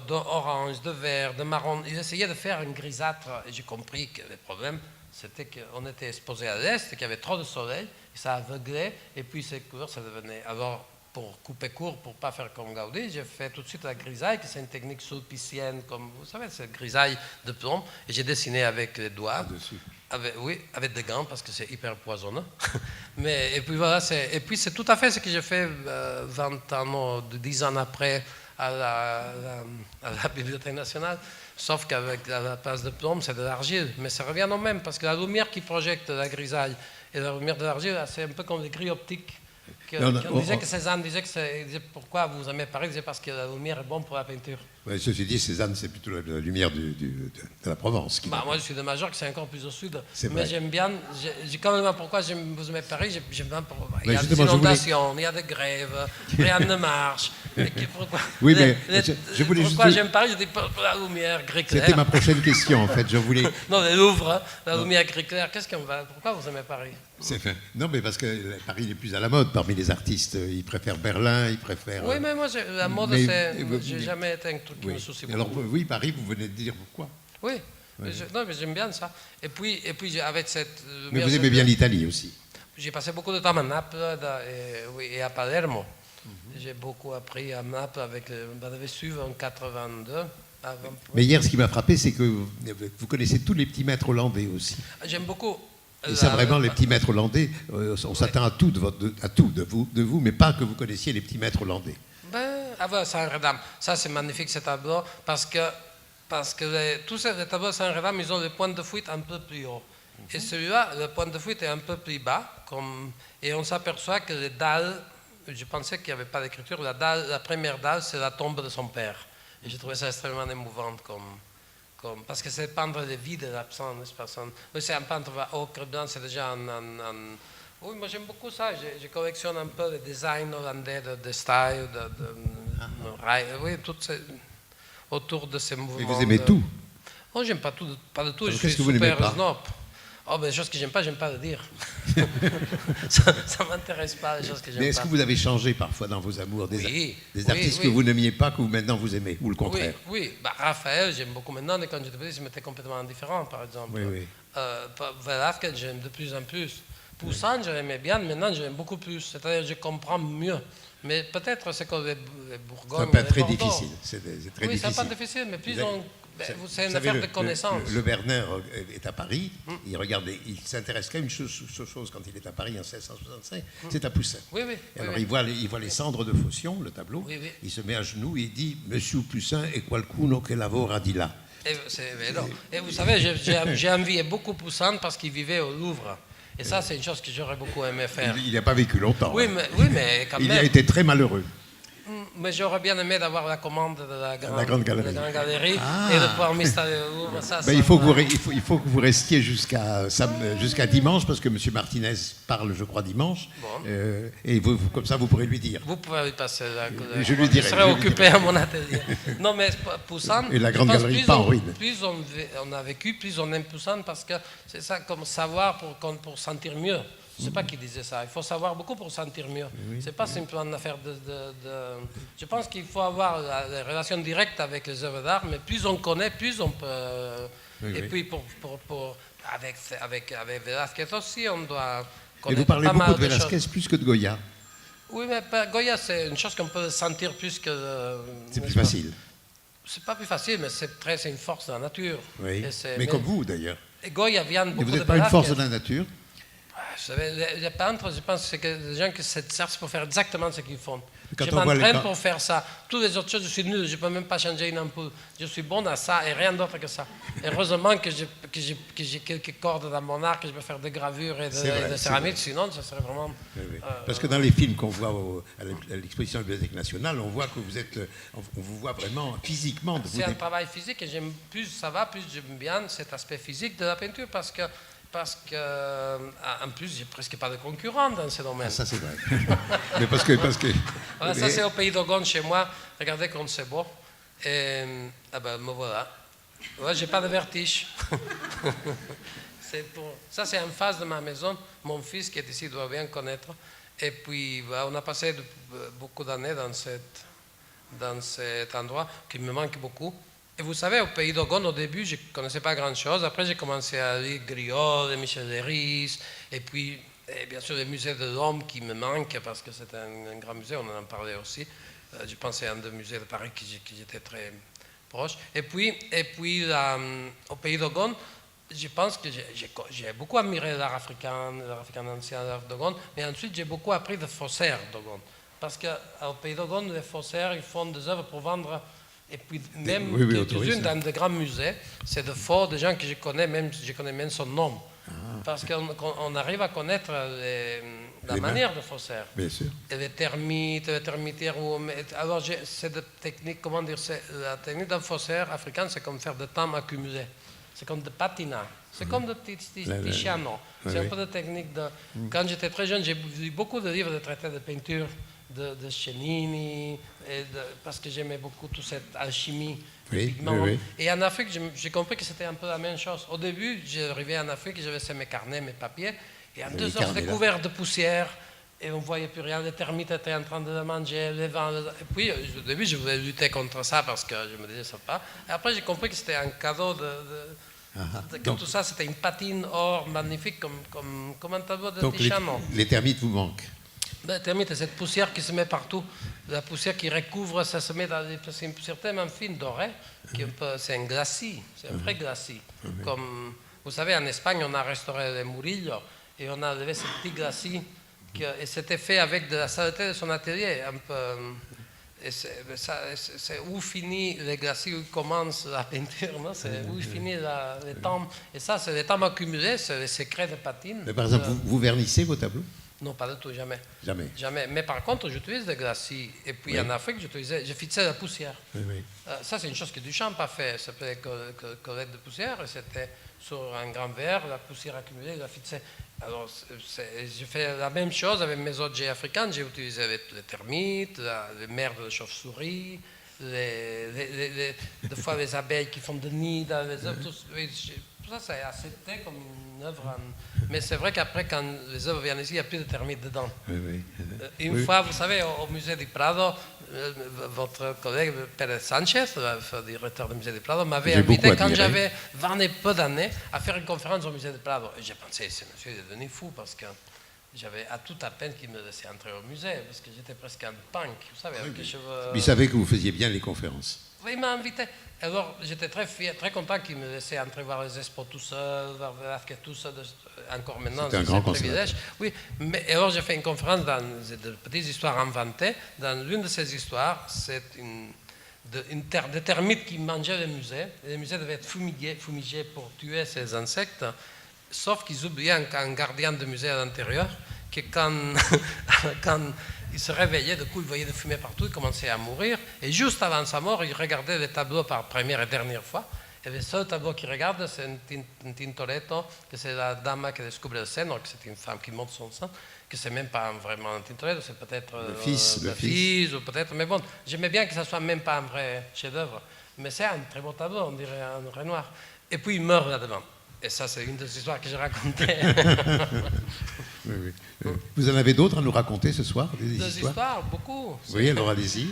d'orange, de vert, de marron. Il essayait de faire une grisâtre. Et j'ai compris que le problème, c'était qu'on était exposé à l'est, qu'il y avait trop de soleil, et ça aveuglait, et puis ces couleurs, ça devenait... Alors, pour couper court, pour ne pas faire comme Gaudí, j'ai fait tout de suite la grisaille, que c'est une technique sulpicienne, comme vous savez, c'est une grisaille de plomb, et j'ai dessiné avec les doigts, avec des gants, parce que c'est hyper poisonneux. Et puis voilà, et puis c'est tout à fait ce que j'ai fait 20 ans, 10 ans après, à la Bibliothèque nationale, sauf qu'avec la place de plomb, c'est de l'argile, mais ça revient au même, parce que la lumière qui projette la grisaille et la lumière de l'argile, c'est un peu comme les grilles optiques. On disait que Cézanne disait pourquoi vous aimez Paris, disait parce que la lumière est bonne pour la peinture. Ouais, ceci dit, Cézanne, c'est plutôt la lumière de la Provence. Moi, je suis de Majorque, c'est encore plus au sud. Mais j'aime bien. J'ai quand même pourquoi vous aimez Paris. J'aime bien. Il y a des inondations, il y a des grèves, rien ne marche. Pourquoi j'aime Paris, je dis pour la lumière gris clair. C'était ma prochaine question, en fait. Je voulais... Non, le Louvre, la lumière gris clair. Pourquoi vous aimez Paris? Non, mais parce que Paris n'est plus à la mode parmi les artistes. Ils préfèrent Berlin, ils préfèrent... Oui, mais moi, la mode, j'ai jamais été un truc qui me soucie beaucoup. Alors, oui, Paris, vous venez de dire pourquoi. Oui, mais j'aime bien ça. Et puis avec cette... Mais vous aimez bien l'Italie aussi. J'ai passé beaucoup de temps à Naples et à Palermo. J'ai beaucoup appris à Naples avec le Vésuve en 82. Mais hier, ce qui m'a frappé, c'est que vous connaissez tous les petits maîtres hollandais aussi. J'aime beaucoup. Et ça, vraiment, les petits maîtres hollandais, on s'attend à tout de vous, mais pas que vous connaissiez les petits maîtres hollandais. Saint-Rédam, ça c'est magnifique ce tableau, parce que tous ces tableaux de Saint-Rédam, ils ont le point de fuite un peu plus haut. Et celui-là, le point de fuite est un peu plus bas, et on s'aperçoit que les dalles, je pensais qu'il n'y avait pas d'écriture, la première dalle, c'est la tombe de son père. Et j'ai trouvé ça extrêmement émouvant, parce que c'est peindre les vies de l'absent, n'est-ce pas? Oui, c'est un peintre à ocre blanc, c'est déjà Oui, moi j'aime beaucoup ça. Je collectionne un peu le design hollandais de style, oui, tout autour de ces mouvements. Et vous aimez tout? Oh, j'aime pas tout, pas de tout. Alors, je suis super snob. Oh, ben, les choses que j'aime pas le dire. ça m'intéresse pas, les choses que j'aime pas. Mais est-ce que vous avez changé parfois dans vos amours des artistes que vous n'aimiez pas, que maintenant vous aimez, ou le contraire? Oui. Raphaël, j'aime beaucoup maintenant, et quand j'étais petit, je m'étais complètement indifférent, par exemple. Oui. Velázquez, j'aime de plus en plus. Poussin, j'aimais bien, maintenant j'aime beaucoup plus. C'est-à-dire je comprends mieux. Mais peut-être c'est que les Bourgognes... C'est un peu très difficile. C'est très difficile. Oui, c'est un peu difficile, mais plus c'est une affaire de connaissance. Le Werner est à Paris, il s'intéresse qu'à une chose quand il est à Paris en 1665, c'est à Poussin. Oui. Alors il voit les cendres de Phocion, le tableau, il se met à genoux et il dit « Monsieur Poussin è qualcuno che lavora di là ». Et vous savez, j'ai envié beaucoup Poussin parce qu'il vivait au Louvre. Et ça, c'est une chose que j'aurais beaucoup aimé faire. Il n'a pas vécu longtemps. Oui, mais quand même. Il a été très malheureux. Mais j'aurais bien aimé d'avoir la commande de la grande galerie Ah. et de pouvoir m'installer. Il faut que vous restiez jusqu'à dimanche, parce que M. Martinez parle, je crois, dimanche. Bon. Et comme ça, vous pourrez lui dire. Vous pouvez lui passer Je lui dirai. Je serai occupé à mon atelier. Non, mais Poussin. Et la grande galerie pas en ruine. Plus on a vécu, plus on aime Poussin, parce que c'est ça, comme savoir pour sentir mieux. Je ne sais pas qui disait ça. Il faut savoir beaucoup pour sentir mieux. Ce n'est pas simplement une affaire de... Je pense qu'il faut avoir la relation directe avec les œuvres d'art, mais plus on connaît, plus on peut... Et puis avec Velázquez aussi, on doit Et connaître vous parlez pas mal beaucoup de de choses. Velázquez plus que de Goya. Oui, mais Goya, c'est une chose qu'on peut sentir plus que... C'est plus facile. C'est pas plus facile, mais c'est une force de la nature. Oui. Et Mais comme vous, d'ailleurs. Et Goya vient beaucoup Et vous de n'êtes pas une Velázquez. force de la nature. Vous savez, les peintres, je pense que c'est des gens qui se servent pour faire exactement ce qu'ils font. Quand Je on voit m'entraîne les- pour faire ça. Toutes les autres choses, je suis nul, je ne peux même pas changer une ampoule. Je suis bon à ça et rien d'autre que ça. Heureusement que j'ai quelques cordes dans mon art, que je peux faire des gravures et C'est vrai, de c'est céramique, vrai. sinon ça serait vraiment... Oui. Parce que dans les films qu'on voit à l'exposition de la Bibliothèque nationale, on voit que on vous voit vraiment physiquement. C'est un travail physique et j'aime plus ça va, plus j'aime bien cet aspect physique de la peinture parce que en plus, j'ai presque pas de concurrents dans ce domaine. Ah, ça c'est vrai. Mais parce que Voilà, ça c'est au pays d'Ogon chez moi. Regardez comme c'est beau. Et me voilà. Ouais, j'ai pas de vertige. Ça c'est en face de ma maison. Mon fils qui est ici doit bien connaître. Et puis on a passé beaucoup d'années dans cet endroit qui me manque beaucoup. Et vous savez, au pays d'Ogon, au début, je ne connaissais pas grand-chose. Après, j'ai commencé à lire Griot, Michel Leiris, et puis, bien sûr, le musée de l'Homme qui me manque, parce que c'est un grand musée, on en parlait aussi. Je pensais à un des musées de Paris qui j'étais très proche. Et puis au pays d'Ogon, je pense que j'ai beaucoup admiré l'art africain ancien, l'art d'Ogon, mais ensuite, j'ai beaucoup appris des faussaires d'Ogon. Parce qu'au pays d'Ogon, les faussaires, ils font des œuvres pour vendre... Et puis même quelques-unes dans de grands musées, c'est de faux, des gens que je connais même son nom. Parce qu'on arrive à connaître la manière de faussaire. Bien sûr. Et les termites, les termitières. Alors c'est de technique, comment dire, la technique d'un faussaire africain, c'est comme faire de temps accumulé. C'est comme de patina. C'est comme de Tiziano. C'est un peu de technique de... Quand j'étais très jeune, j'ai lu beaucoup de livres de traités de peinture de Chenini, parce que j'aimais beaucoup toute cette alchimie des pigments. Et en Afrique, j'ai compris que c'était un peu la même chose. Au début, j'arrivais en Afrique, j'avais mes carnets, mes papiers, et en 2 heures, c'était couvert de poussière, et on ne voyait plus rien. Les termites étaient en train de le manger, les vents. Et puis, au début, je voulais lutter contre ça, parce que je me disais, ça pas. Et après, j'ai compris que c'était un cadeau que tout ça, c'était une patine or magnifique, comme un tableau de Tiziano. Les termites vous manquent. Les termites, c'est cette poussière qui se met partout. La poussière qui recouvre, ça se met dans c'est une poussière tellement fine, dorée, c'est un glacis, c'est un vrai glacis. Comme, vous savez, en Espagne, on a restauré les Murillo et on a levé ce petit glacis et c'était fait avec de la saleté de son atelier. Un peu, et c'est où finit le glacis, où commence la peinture, non? C'est où finit les temps. Et ça, c'est les temps accumulés, c'est les secrets de patine. Mais par exemple, vous vernissez vos tableaux? Non, pas du tout, jamais. Jamais. Mais par contre, j'utilise des glacis. Et puis en Afrique, je fixais la poussière. Ça, c'est une chose que Duchamp a fait. Ça s'appelait collecte de poussière. Et c'était sur un grand verre, la poussière accumulée, il la fixait. Alors, j'ai fait la même chose avec mes objets africains. J'ai utilisé les termites, les mères de chauve-souris, des fois les abeilles qui font des nids dans les œuvres. Tout ça, c'est accepté comme une œuvre. Mais c'est vrai qu'après, quand les œuvres viennent ici, il n'y a plus de termites dedans. Une fois, vous savez, au musée du Prado, votre collègue Pérez Sanchez, le directeur du musée du Prado, m'avait invité quand j'avais 20 et peu d'années à faire une conférence au musée du Prado. Et j'ai pensé, ce monsieur est devenu fou parce que j'avais à toute à peine qu'il me laissait entrer au musée parce que j'étais presque un punk, vous savez, avec les cheveux. Il savait que vous faisiez bien les conférences. Oui, il m'a invité. Alors, j'étais très fier, très content qu'il me laissait entrer voir les expos tout seul, voir Velázquez tout seul, encore maintenant. C'est un grand privilège. Oui, mais alors j'ai fait une conférence dans de petites histoires inventées. Dans l'une de ces histoires, c'est des termites qui mangeaient les musées. Les musées devaient être fumigés pour tuer ces insectes, sauf qu'ils oubliaient un gardien de musée à l'intérieur, que quand il se réveillait, du coup il voyait de fumée partout, il commençait à mourir, et juste avant sa mort, il regardait les tableaux par première et dernière fois, et le seul tableau qu'il regarde, c'est un Tintoretto, que c'est la dame qui découvre le sein, que c'est une femme qui monte son sein, que c'est même pas vraiment un Tintoretto, c'est peut-être le fils, ou peut-être, mais bon, j'aimais bien que ça soit même pas un vrai chef-d'œuvre, mais c'est un très beau tableau, on dirait un Renoir. Et puis il meurt là-devant. Et ça, c'est une des histoires que j'ai racontées. Oui. Vous en avez d'autres à nous raconter ce soir? Des histoires, beaucoup. Oui, alors allez-y.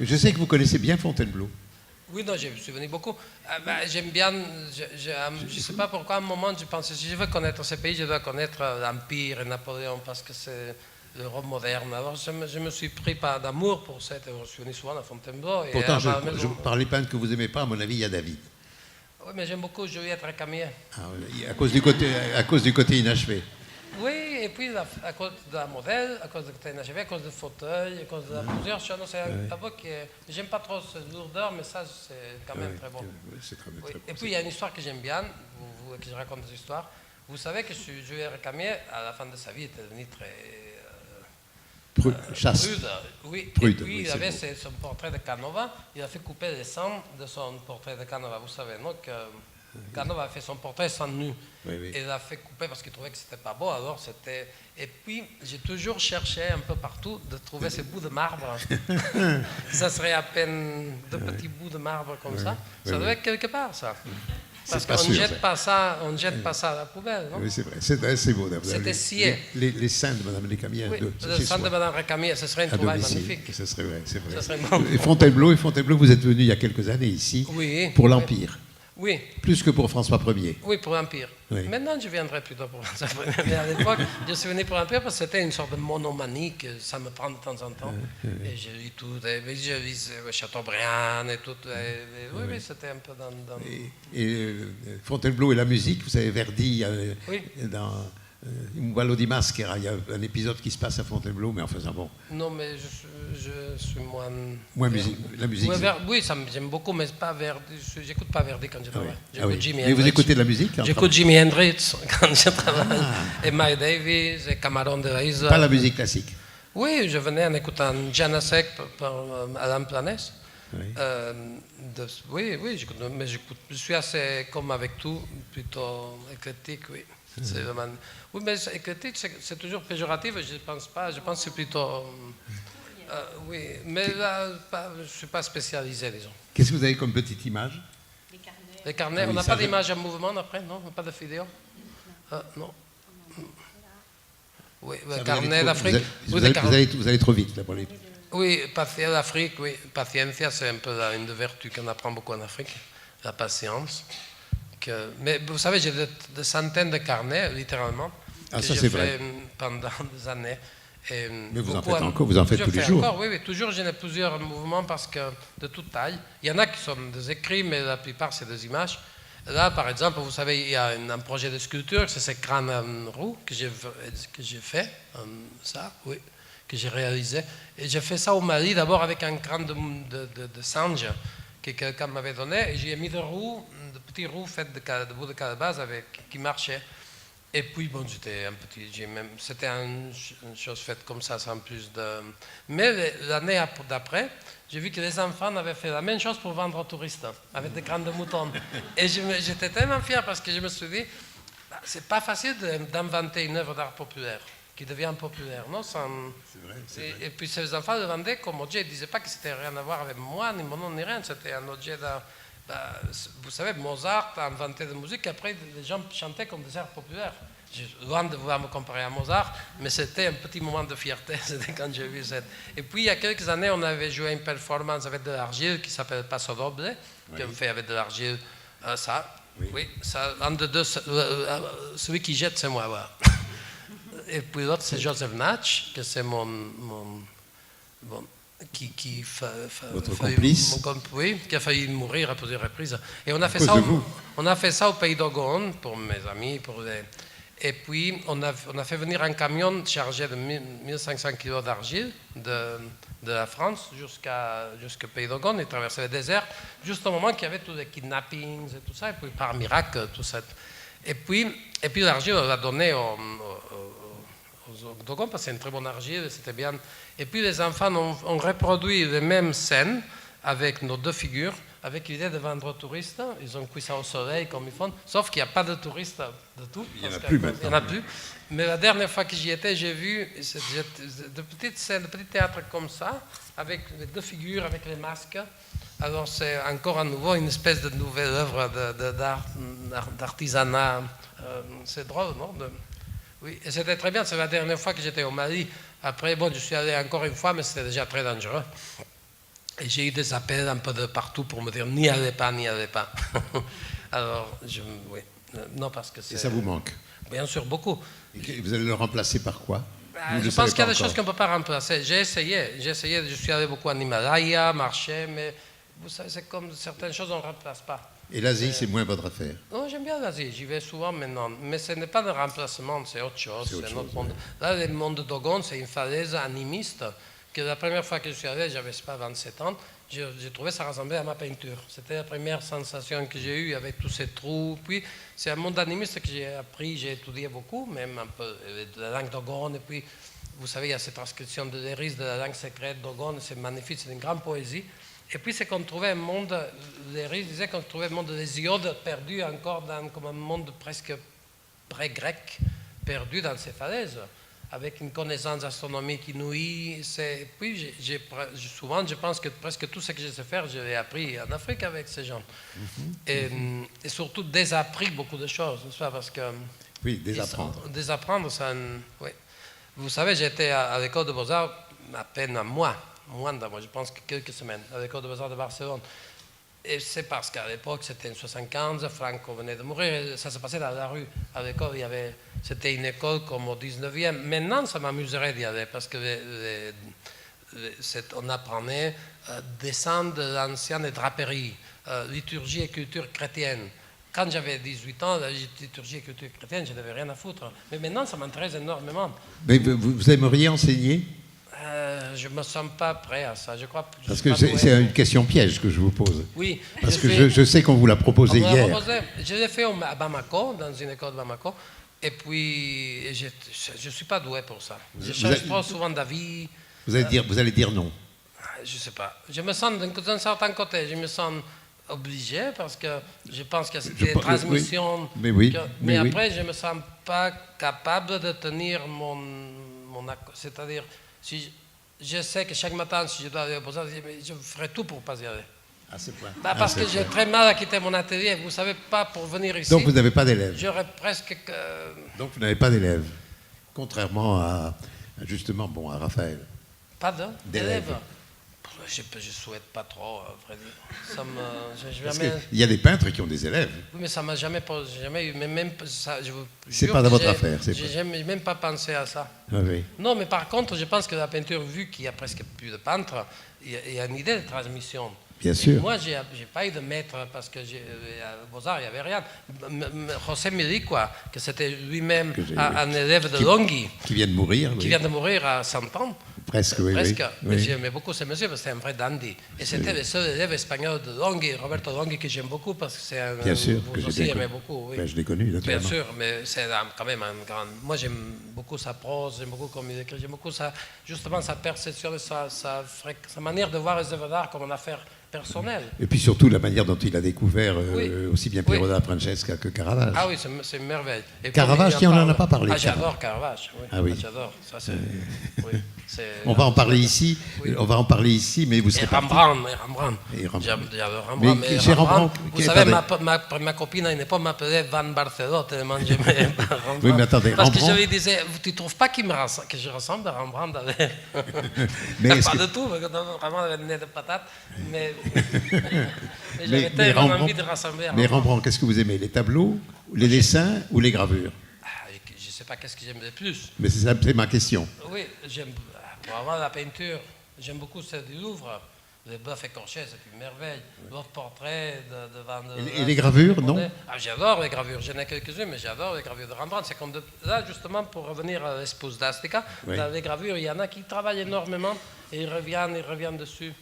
Je sais que vous connaissez bien Fontainebleau. Oui, non, je suis venu beaucoup. J'aime bien, je ne sais pas pourquoi, à un moment, je pensais, si je veux connaître ce pays, je dois connaître l'Empire et Napoléon, parce que c'est l'Europe moderne. Alors, je me suis pris pas d'amour pour cette, je suis venu souvent à Fontainebleau. Pourtant, par les peintres que vous n'aimez pas, à mon avis, il y a David. Oui, mais j'aime beaucoup Juliette Récamier. À cause du côté inachevé. Oui, et puis à cause de la modèle, à cause de côté inachevé, à cause du fauteuil, à cause de plusieurs choses. C'est un tableau que j'aime pas trop cette lourdeur, mais ça, c'est quand même très bon. C'est très, très bon. Et puis, il y a une histoire que j'aime bien, que je raconte des histoires. Vous savez que Juliette Récamier, à la fin de sa vie, était devenu très... chaste. Oui, Prude, et puis il avait son portrait de Canova, il a fait couper les sangs de son portrait de Canova. Vous savez, non, que Canova a fait son portrait sans nu. Oui. Et il a fait couper parce qu'il trouvait que c'était pas beau, alors c'était... Et puis, j'ai toujours cherché un peu partout de trouver ces bouts de marbre. Ça serait à peine de petits bouts de marbre comme ça. Ça doit être quelque part, ça. Parce qu'on ne jette pas ça, à la poubelle, non? Oui, c'est vrai, c'est assez beau. C'était scié. Les seins de Mme Récamier. Oui, le sein de Mme Récamier, ce serait une trouvaille magnifique. Ce serait vrai, c'est vrai. Ça serait bon. Et Fontainebleau, vous êtes venu il y a quelques années ici pour l'Empire. Oui. Plus que pour François Ier. Oui, pour l'Empire. Oui. Maintenant, je viendrai plutôt pour François Ier. Mais à l'époque, je suis venu pour l'Empire parce que c'était une sorte de monomanie que ça me prend de temps en temps. Et j'ai lu tout, j'ai lu Chateaubriand et tout. Oui, c'était un peu dans... Et Fontainebleau et la musique, vous savez, Verdi, dans Uballo di Maschera, il y a un épisode qui se passe à Fontainebleau, mais en faisant bon. Non, mais je suis moins... La musique. Oui, j'aime beaucoup, mais pas Verdi. J'écoute pas Verdi quand je travaille. Mais vous écoutez de la musique? J'écoute Jimi Hendrix quand je travaille. Et Miles Davis, et Camarón de la Isla. Pas la musique classique? Oui, je venais en écoutant Janacek par Alain Planès. Oui, mais je suis assez, comme avec tout, plutôt éclectique, oui. Oui, mais éclectique, c'est toujours péjoratif, je ne pense pas. Je pense que c'est plutôt... oui, mais là, je ne suis pas spécialisé, disons. Qu'est-ce que vous avez comme petite image? Les carnets. On n'a pas d'image en mouvement après, non? Pas de vidéo? Non. Oui, le carnet d'Afrique. Vous allez trop vite, là, pour les... Oui, l'Afrique, oui. Paciencia, c'est un peu une des vertus qu'on apprend beaucoup en Afrique, la patience. Mais vous savez, j'ai des centaines de carnets, littéralement, que j'ai fait pendant des années. Mais vous en faites encore, vous en faites tous les jours. Encore, oui, toujours, j'en ai plusieurs mouvements parce que de toute taille. Il y en a qui sont des écrits, mais la plupart, c'est des images. Là, par exemple, vous savez, il y a un projet de sculpture, c'est ce crâne en roue que j'ai fait, que j'ai réalisé. Et j'ai fait ça au Mali, d'abord avec un crâne de singe que quelqu'un m'avait donné, et j'ai mis des petits roues faites de bouts de calebasse qui marchaient. Et puis, bon, c'était une chose faite comme ça, sans plus de... Mais l'année d'après, j'ai vu que les enfants avaient fait la même chose pour vendre aux touristes, avec des crânes de mouton. Et j'étais tellement fier parce que je me suis dit, c'est pas facile d'inventer une œuvre d'art populaire qui devient populaire, non? C'est vrai. Et puis ces enfants le vendaient comme objet, ils ne disaient pas que c'était rien à voir avec moi, ni mon nom, ni rien, c'était un objet vous savez, Mozart a inventé de la musique, et après les gens chantaient comme des airs populaires. Loin de vouloir me comparer à Mozart, mais c'était un petit moment de fierté, c'était quand j'ai vu cette... Et puis il y a quelques années, on avait joué une performance avec de l'argile qui s'appelle Paso Doble, qu'on fait avec de l'argile, ça, ça, un de deux, celui qui jette, c'est moi, voilà. Et puis l'autre, c'est Joseph Natch, que c'est votre complice, qui a failli mourir à plusieurs reprises. Et on a fait ça au Pays d'Ogon pour mes amis, et puis on a fait venir un camion chargé de 1500 kg d'argile de la France jusqu'au Pays d'Ogon et traverser le désert, juste au moment qu'il y avait tous les kidnappings et tout ça, et puis par miracle, tout ça. Et puis l'argile, on l'a donné au aux Dogon, parce que c'est une très bonne argile, c'était bien. Et puis les enfants ont reproduit les mêmes scènes avec nos deux figures, avec l'idée de vendre aux touristes. Ils ont cuit ça au soleil comme ils font, sauf qu'il n'y a pas de touristes de tout. Il n'y en a plus maintenant. Il n'y en a plus. Mais la dernière fois que j'y étais, j'ai vu de petites scènes, de petits théâtres comme ça, avec les deux figures, avec les masques. Alors c'est encore à nouveau une espèce de nouvelle œuvre d'artisanat. C'est drôle, non? Oui, et c'était très bien. C'est la dernière fois que j'étais au Mali. Après, bon, je suis allé encore une fois, mais c'était déjà très dangereux. Et j'ai eu des appels un peu de partout pour me dire n'y allez pas, n'y allez pas. Alors, oui. Non, parce que c'est... Et ça vous manque? Bien sûr, beaucoup. Et vous allez le remplacer par quoi? Je pense qu'il y a des choses qu'on ne peut pas remplacer. J'ai essayé, je suis allé beaucoup en Himalaya, marcher, mais vous savez, c'est comme certaines choses, on ne remplace pas. Et l'Asie, c'est moins votre affaire? Non, j'aime bien l'Asie, j'y vais souvent maintenant. Mais ce n'est pas de remplacement, c'est autre chose. C'est notre monde. Là, le monde de Dogon, c'est une falaise animiste, que la première fois que je suis allé, j'avais pas 27 ans, j'ai trouvé ça ressemblait à ma peinture. C'était la première sensation que j'ai eue avec tous ces trous. Puis, c'est un monde animiste que j'ai appris, j'ai étudié beaucoup, même un peu de la langue Dogon. Et puis, vous savez, il y a cette transcription de l'Eris, de la langue secrète Dogon, c'est magnifique, c'est une grande poésie. Et puis, c'est qu'on trouvait un monde, l'Eris disait qu'on trouvait un monde des Hésiodes perdu encore comme un monde presque pré-grec, perdu dans ces falaises, avec une connaissance astronomique inouïe. Puis, souvent, je pense que presque tout ce que je sais faire, je l'ai appris en Afrique avec ces gens. Et surtout, désappris beaucoup de choses, n'est-ce pas? Parce que... Oui, désapprendre. Désapprendre, ça... Oui. Vous savez, j'étais à l'école de Beaux-Arts à peine un mois, je pense que quelques semaines, à l'école de Beaux-Arts de Barcelone. Et c'est parce qu'à l'époque, c'était en 1975, Franco venait de mourir, et ça se passait dans la rue. À l'école, c'était une école comme au 19e. Maintenant, ça m'amuserait d'y aller, parce que on apprenait descendre de l'ancienne draperie, liturgie et culture chrétienne. Quand j'avais 18 ans, la liturgie et culture chrétienne, je n'avais rien à foutre. Mais maintenant, ça m'intéresse énormément. Mais vous aimeriez enseigner? Je ne me sens pas prêt à ça. Je crois que parce que c'est une question piège que je vous pose. Oui. Parce que je sais qu'on vous l'a proposé hier. Je l'ai fait à Bamako, dans une école de Bamako. Et puis, je ne suis pas doué pour ça. Je change trop souvent d'avis. Vous allez dire non? Je ne sais pas. Je me sens d'un certain côté, je me sens obligé parce que je pense qu'il y a des transmissions. Oui. Mais après, je ne me sens pas capable de tenir mon c'est-à-dire, si je sais que chaque matin, si je dois aller au Beaux-Arts, je ferai tout pour ne pas y aller. À ce point. Parce que j'ai très mal à quitter mon atelier. Vous ne savez pas, pour venir ici... Donc vous n'avez pas d'élèves? J'aurais presque... Donc vous n'avez pas d'élèves, contrairement à justement, à Raphaël. Pas d'élèves? Je ne souhaite pas trop, à vrai dire. Parce qu'il y a des peintres qui ont des élèves. Oui, mais ça ne m'a jamais eu. Mais même ça, c'est pas dans votre affaire. Je n'ai même pas pensé à ça. Ah, oui. Non, mais par contre, je pense que la peinture, vu qu'il n'y a presque plus de peintres, il y a une idée de transmission. Bien sûr. Moi, je n'ai pas eu de maître parce que à Beaux-Arts, il n'y avait rien. José Miliqua, que c'était lui-même un élève de Longhi. Qui vient de mourir. Qui vient de mourir à 100 ans. Presque, oui. Presque. Oui. Mais j'aimais beaucoup ce monsieur parce que c'était un vrai dandy. Et c'était le seul élève espagnol de Longhi, Roberto Longhi, que j'aime beaucoup parce que c'est un... Bien sûr, vous aussi aimez beaucoup, oui. Ben, je l'ai connu, naturellement. Bien sûr, mais c'est quand même un grand... Moi, j'aime beaucoup sa prose, j'aime beaucoup comme il écrit, j'aime beaucoup justement sa perception, sa manière de voir les œuvres d'art comme une affaire personnelle. Et puis surtout la manière dont il a découvert aussi bien Piero della Francesca que Caravage. Ah oui, c'est une merveille. Et Caravage, on n'en a pas parlé. J'adore Caravage. Oui. Ah oui. J'adore. Ça, on va en parler ici. Oui. On va en parler ici, mais vous serez Rembrandt. J'adore Rembrandt. Mais chez Rembrandt, vous savez, ma copine à une époque m'appelait Van Barcelot tellement j'aimais Rembrandt. Oui, mais attendez, parce que je lui disais, tu ne trouves pas que je ressemble à Rembrandt? Mais pas du tout, vraiment avec le nez de patate. Mais j'avais tellement envie de rassembler. Mais Rembrandt, qu'est-ce que vous aimez? Les tableaux, les dessins ou les gravures? Je ne sais pas qu'est-ce que j'aime le plus. Mais c'est ma question. Oui, j'aime vraiment la peinture. J'aime beaucoup celle du Louvre. Les Boeuf et Corchet, c'est une merveille. Votre portrait de Van Et les gravures, non? J'adore les gravures. J'en ai quelques-unes, mais j'adore les gravures de Rembrandt. C'est comme là, justement, pour revenir à l'Espousse d'Astica, dans les gravures, il y en a qui travaillent énormément et ils reviennent dessus.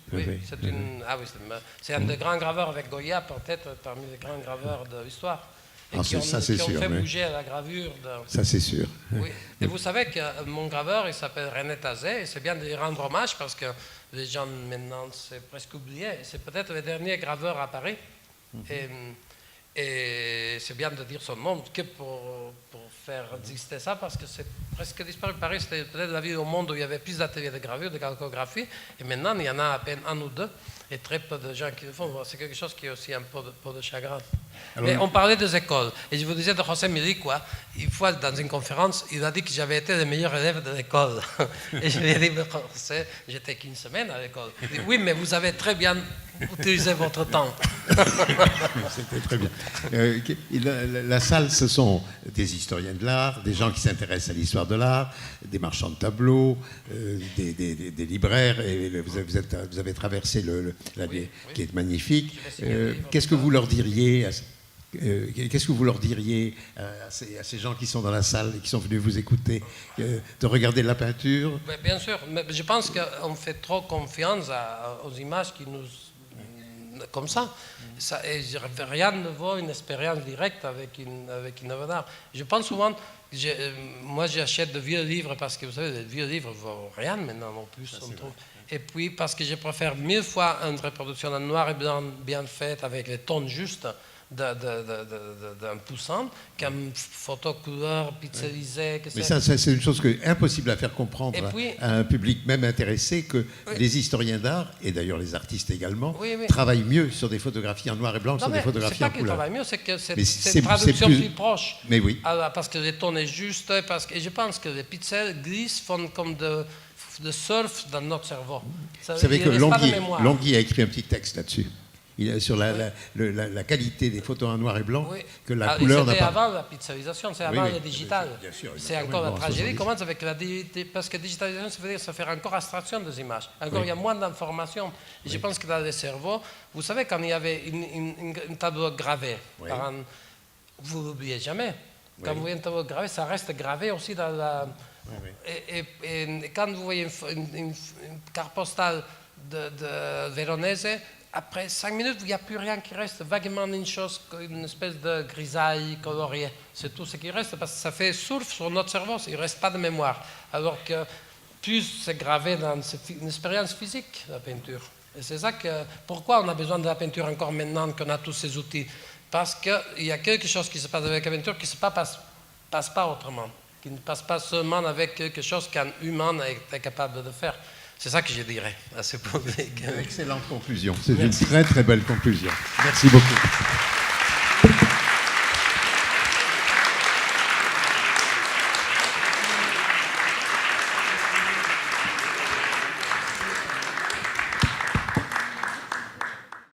C'est un des grands graveurs avec Goya, peut-être parmi les grands graveurs de l'histoire. et qui ont fait bouger la gravure. Ça, c'est sûr. Oui. Et vous savez que mon graveur, il s'appelle René Tazet, et c'est bien de lui rendre hommage parce que les gens maintenant, c'est presque oublié. C'est peut-être le dernier graveur à Paris. Et c'est bien de dire son nom que pour faire exister ça, parce que c'est presque disparu. Paris, c'était peut-être la ville au monde où il y avait plus d'ateliers de gravure, de calcographie, et maintenant, il y en a à peine un ou deux, et très peu de gens qui le font. C'est quelque chose qui est aussi un peu de chagrin. Alors, mais on parlait des écoles, et je vous disais de José Mili, quoi. Une fois, dans une conférence, il a dit que j'avais été le meilleur élève de l'école. Et je lui ai dit, mais José, j'étais qu'une semaine à l'école. Il dit, oui, mais vous avez très bien utilisé votre temps. C'était très bien. La salle, ce sont des historiens de l'art, des gens qui s'intéressent à l'histoire de l'art, des marchands de tableaux, des libraires, et vous avez traversé la vie qui est magnifique. Qu'est-ce que vous leur diriez à ces gens qui sont dans la salle et qui sont venus vous écouter, de regarder la peinture? Bien sûr, mais je pense qu'on fait trop confiance aux images qui nous... comme ça. Et rien ne vaut une expérience directe avec une œuvre d'art. Je pense souvent, moi j'achète de vieux livres parce que vous savez, les vieux livres ne valent rien maintenant non plus, on trouve. Et puis parce que je préfère 1000 fois une reproduction en noir et blanc bien faite avec les tons justes d'un poussant qu'une photo couleur pixelisée. Mais ça, c'est une chose impossible à faire comprendre à un public même intéressé, que les historiens d'art, et d'ailleurs les artistes également, travaillent mieux sur des photographies en noir et blanc que sur des photographies en couleur. C'est pas qu'ils travaillent mieux, c'est que c'est une traduction plus proche. Mais oui. Alors, parce que les tons est juste, et je pense que les pixels glissent, font comme de surf dans notre cerveau. Vous savez que Longhi a écrit un petit texte là-dessus. Sur la qualité des photos en noir et blanc, que la couleur n'a pas... C'était avant la pixelisation, c'est avant le digital. C'est encore la tragédie commence avec parce que la digitalisation, ça veut dire que ça fait encore abstraction des images. Encore, il y a moins d'informations. Et je pense que dans les cerveaux, vous savez, quand il y avait une tableau gravé, vous ne l'oubliez jamais. Quand vous voyez un tableau gravé, ça reste gravé aussi dans la... Et quand vous voyez une carte postale de Véronèse, après 5 minutes, il n'y a plus rien qui reste, vaguement une espèce de grisaille coloriée. C'est tout ce qui reste, parce que ça fait surf sur notre cerveau, il ne reste pas de mémoire. Alors que plus c'est gravé dans une expérience physique, la peinture. Et c'est ça pourquoi on a besoin de la peinture encore maintenant qu'on a tous ces outils. Parce qu'il y a quelque chose qui se passe avec la peinture qui ne passe pas autrement, qui ne passe pas seulement avec quelque chose qu'un humain est capable de faire. C'est ça que je dirais à ce public. Excellente conclusion. C'est une très très belle conclusion. Merci beaucoup.